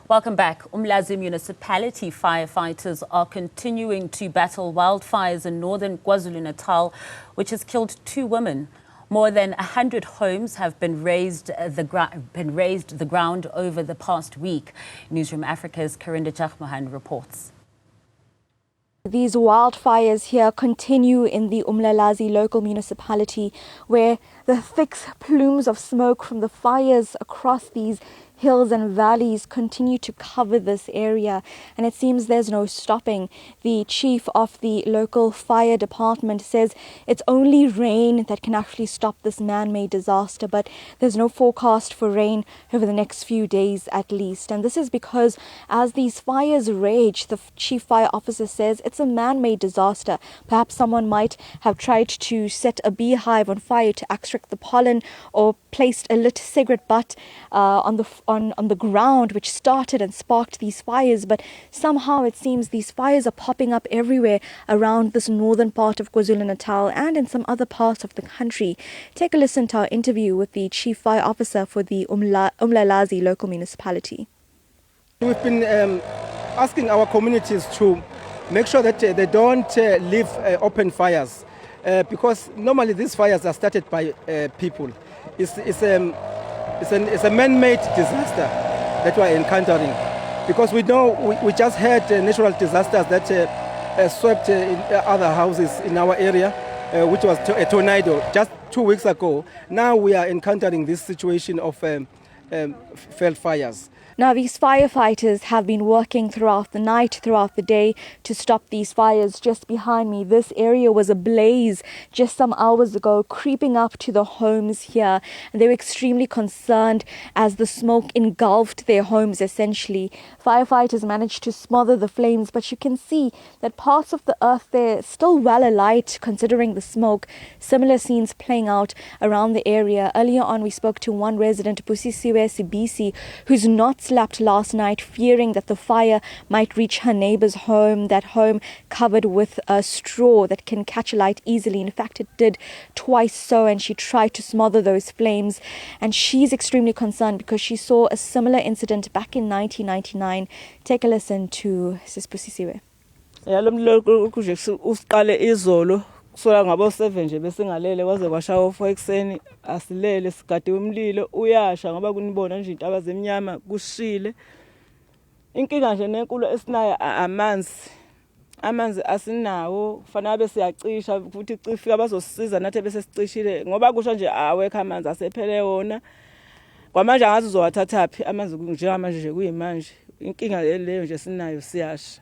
Welcome back. uMlalazi Municipality firefighters are continuing to battle wildfires in northern KwaZulu-Natal, which has killed 2 women. More than 100 homes have been razed the ground over the past week. Newzroom Afrika's Karinda Jagmohan reports. These wildfires here continue in the uMlalazi local municipality, where the thick plumes of smoke from the fires across these hills and valleys continue to cover this area, and it seems there's no stopping. The chief of the local fire department says it's only rain that can actually stop this man-made disaster, but there's no forecast for rain over the next few days at least. And this is because as these fires rage, the chief fire officer says it's a man-made disaster. Perhaps someone might have tried to set a beehive on fire to extract the pollen, or placed a lit cigarette butt on the ground, which started and sparked these fires. But somehow it seems these fires are popping up everywhere around this northern part of KwaZulu-Natal and in some other parts of the country. Take a listen to our interview with the chief fire officer for the uMlalazi local municipality. We've been asking our communities to make sure that they don't leave open fires, because normally these fires are started by people. It's a man-made disaster that we are encountering, because we know we just had natural disasters that swept in other houses in our area, which was a tornado just 2 weeks ago. Now we are encountering this situation of failed fires. Now, these firefighters have been working throughout the night, throughout the day, to stop these fires. Just behind me, this area was ablaze just some hours ago, creeping up to the homes here. And they were extremely concerned as the smoke engulfed their homes, essentially. Firefighters managed to smother the flames, but you can see that parts of the earth there still well alight, considering the smoke. Similar scenes playing out around the area. Earlier on, we spoke to one resident, Sibisi, who's not slept last night, fearing that the fire might reach her neighbor's home, that home covered with a straw that can catch light easily. In fact, it did twice so, and she tried to smother those flames. And she's extremely concerned because she saw a similar incident back in 1999. Take a listen to Sibisi. Sola ngabo 7 nje bese ngalele waze kwashaya 4 ekseni asilele sigade umlilo uyasha ngoba kunibona nje intaba zemnyama kushile. Inkinga nje nenkulu esinayo amanzi asinawo, kufanele abe siyacisha futhi icifika bazosisiza nathi bese sicishile ngoba kusho nje awekho amanzi asephele wona. Kwamanje angazi uzowathatha phi amanzi njengamanje nje kuyimanje. Inkinga leyo nje sinayo siyasha.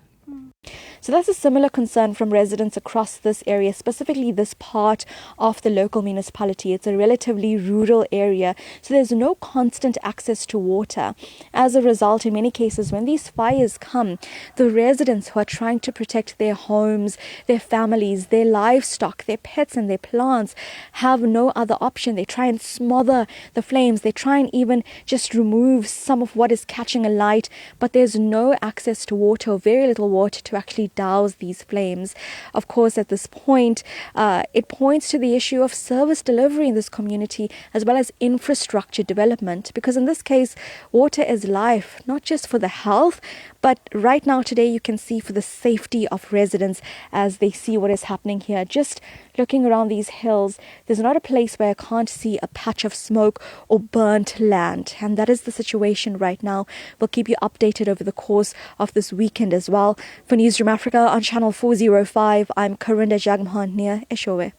So that's a similar concern from residents across this area, specifically this part of the local municipality. It's a relatively rural area, so there's no constant access to water. As a result, in many cases, when these fires come, the residents who are trying to protect their homes, their families, their livestock, their pets and their plants have no other option. They try and smother the flames. They try and even just remove some of what is catching alight, but there's no access to water, or very little water to actually douse these flames. Of course, at this point, it points to the issue of service delivery in this community, as well as infrastructure development, because in this case, water is life, not just for the health, but right now today you can see for the safety of residents as they see what is happening here. Just looking around these hills, there's not a place where I can't see a patch of smoke or burnt land, and that is the situation right now. We'll keep you updated over the course of this weekend as well. For Newzroom Afrika on channel 405, I'm Karinda Jagmohan near Eshowe.